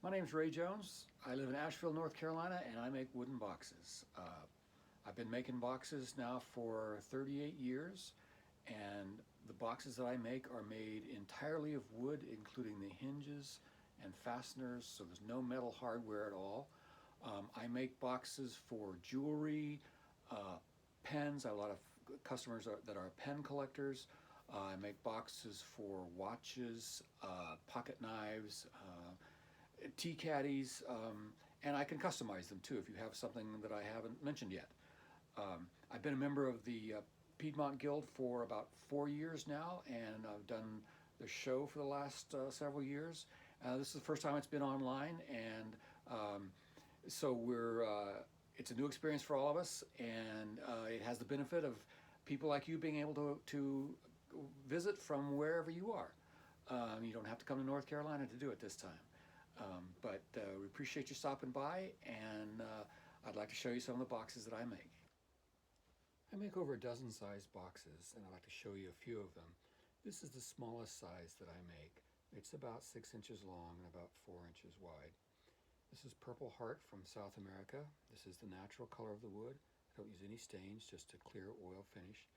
My name's Ray Jones. I live in Asheville, North Carolina, and I make wooden boxes. I've been making boxes now for 38 years, and the boxes that I make are made entirely of wood, including the hinges and fasteners, so there's no metal hardware at all. I make boxes for jewelry, pens. I have a lot of customers that are pen collectors. I make boxes for watches, pocket knives, tea caddies, and I can customize them too if you have something that I haven't mentioned yet. I've been a member of the Piedmont Guild for about 4 years now, and I've done the show for the last several years. This is the first time it's been online, and so it's a new experience for all of us, and it has the benefit of people like you being able to visit from wherever you are. You don't have to come to North Carolina to do it this time. But we appreciate you stopping by, and I'd like to show you some of the boxes that I make. I make over a dozen size boxes, and I'd like to show you a few of them. This is the smallest size that I make. It's about 6 inches long and about 4 inches wide. This is Purple Heart from South America. This is the natural color of the wood. I don't use any stains, just a clear oil finish.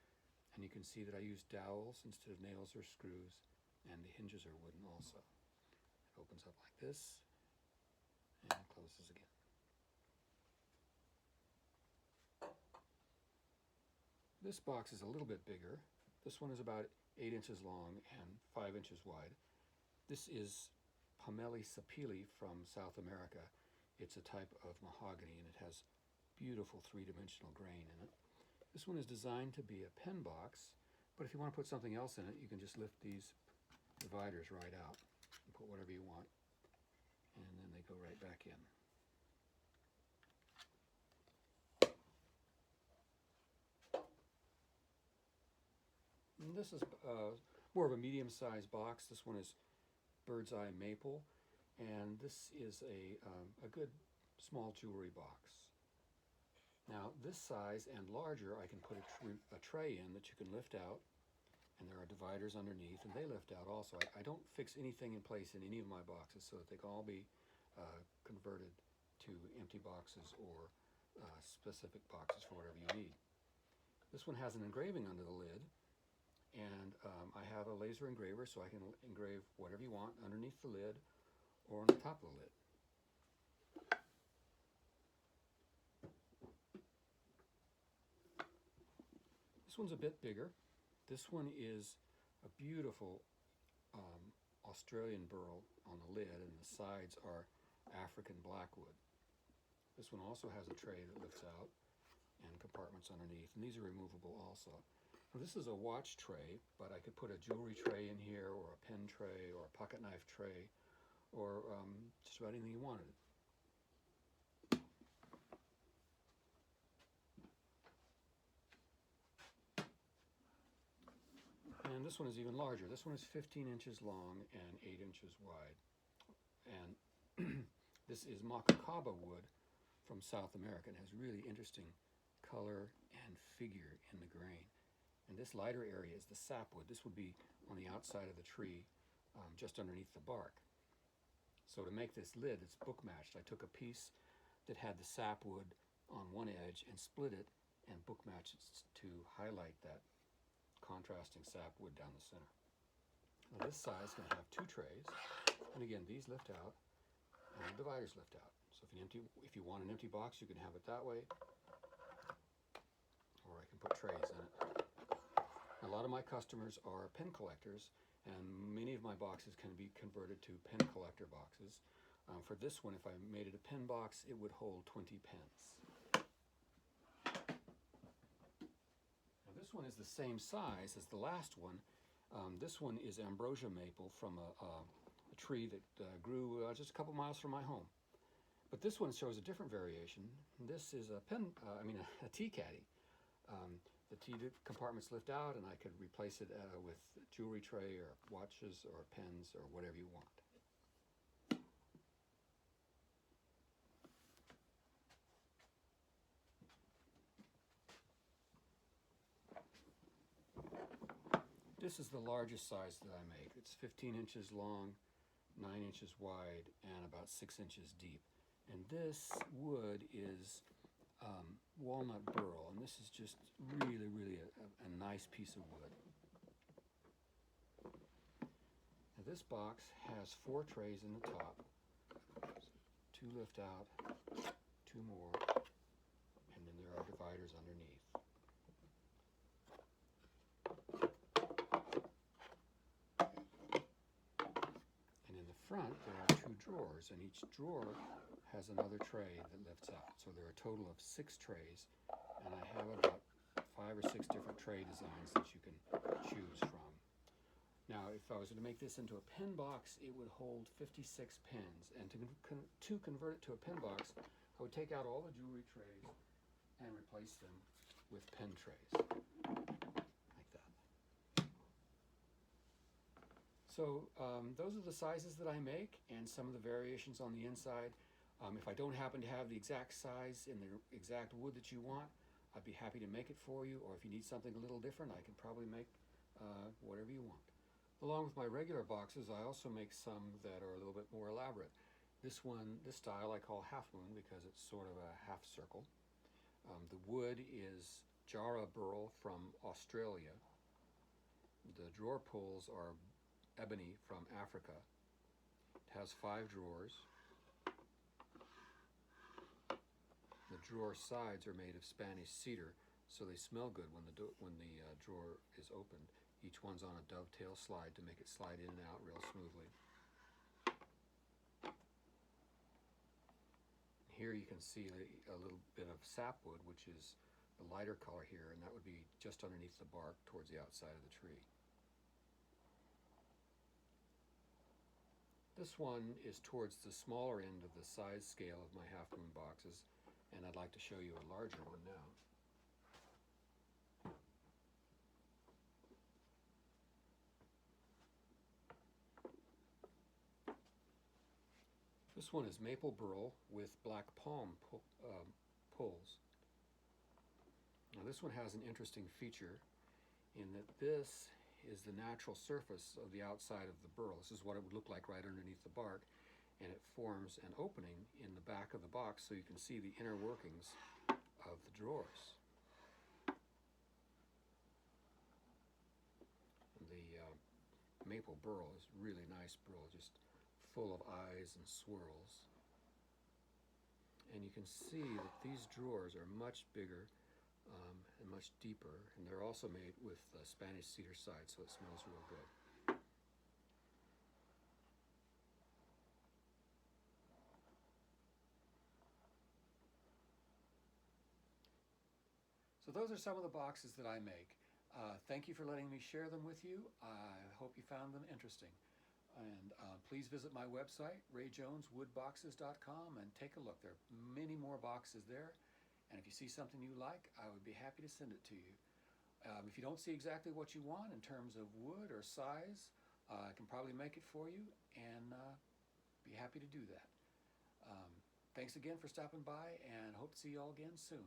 And you can see that I use dowels instead of nails or screws, and the hinges are wooden also. It opens up like this and closes again. This box is a little bit bigger. This one is about 8 inches long and 5 inches wide. This is Pomeli sapili from South America. It's a type of mahogany, and it has beautiful three-dimensional grain in it. This one is designed to be a pen box, but if you want to put something else in it, you can just lift these dividers right out and put whatever you want, and then they go right back in. And this is more of a medium-sized box. This one is bird's eye maple, and this is a good small jewelry box. Now this size and larger, I can put a tray in that you can lift out, and there are dividers underneath, and they lift out also. I don't fix anything in place in any of my boxes so that they can all be converted to empty boxes or specific boxes for whatever you need. This one has an engraving under the lid, and I have a laser engraver so I can engrave whatever you want underneath the lid or on the top of the lid. This one's a bit bigger. This one is a beautiful Australian burl on the lid, and the sides are African blackwood. This one also has a tray that lifts out and compartments underneath, and these are removable also. Now, this is a watch tray, but I could put a jewelry tray in here, or a pen tray, or a pocket knife tray, or just about anything you wanted. And this one is even larger. This one is 15 inches long and 8 inches wide. And this is Macacaba wood from South America. It has really interesting color and figure in the grain. And this lighter area is the sapwood. This would be on the outside of the tree, just underneath the bark. So to make this lid, it's book matched. I took a piece that had the sapwood on one edge and split it and book matched it to highlight that contrasting sapwood down the center. Now this size can have 2 trays, and again, these lift out and the dividers lift out. So if you want an empty box, you can have it that way, or I can put trays in it. A lot of my customers are pen collectors, and many of my boxes can be converted to pen collector boxes. For this one, if I made it a pen box, it would hold 20 pens. Now this one is the same size as the last one. This one is ambrosia maple from a tree that grew just a couple miles from my home. But this one shows a different variation. This is a tea caddy. The tea compartments lift out, and I could replace it with a jewelry tray or watches or pens or whatever you want. This is the largest size that I make. It's 15 inches long 9 inches wide and about 6 inches deep. And this wood is walnut burl, and this is just really, really a nice piece of wood. Now this box has 4 trays in the top, 2 lift out, 2 more, and then there are dividers underneath. And in the front there are 2 drawers, and each drawer has another tray that lifts out. So there are a total of 6 trays, and I have about 5 or 6 different tray designs that you can choose from. Now, if I was to make this into a pen box, it would hold 56 pens, and to convert it to a pen box, I would take out all the jewelry trays and replace them with pen trays, like that. So those are the sizes that I make and some of the variations on the inside. If I don't happen to have the exact size in the exact wood that you want, I'd be happy to make it for you, or if you need something a little different, I can probably make whatever you want. Along with my regular boxes, I also make some that are a little bit more elaborate. This style I call half moon because it's sort of a half circle. The wood is Jarrah burl from Australia. The drawer pulls are ebony from Africa. It has 5 drawers. The drawer sides are made of Spanish cedar, so they smell good when the drawer is opened. Each one's on a dovetail slide to make it slide in and out real smoothly. Here you can see a little bit of sapwood, which is the lighter color here, and that would be just underneath the bark towards the outside of the tree. This one is towards the smaller end of the size scale of my half moon boxes, and I'd like to show you a larger one now. This one is maple burl with black palm pulls. Now this one has an interesting feature in that this is the natural surface of the outside of the burl. This is what it would look like right underneath the bark, and it forms an opening in the back of the box so you can see the inner workings of the drawers. The maple burl is really nice burl, just full of eyes and swirls. And you can see that these drawers are much bigger and much deeper, and they're also made with Spanish cedar sides, so it smells real good. So those are some of the boxes that I make. Thank you for letting me share them with you. I hope you found them interesting. And please visit my website, rayjoneswoodboxes.com, and take a look. There are many more boxes there. And if you see something you like, I would be happy to send it to you. If you don't see exactly what you want in terms of wood or size, I can probably make it for you and be happy to do that. Thanks again for stopping by, and hope to see you all again soon.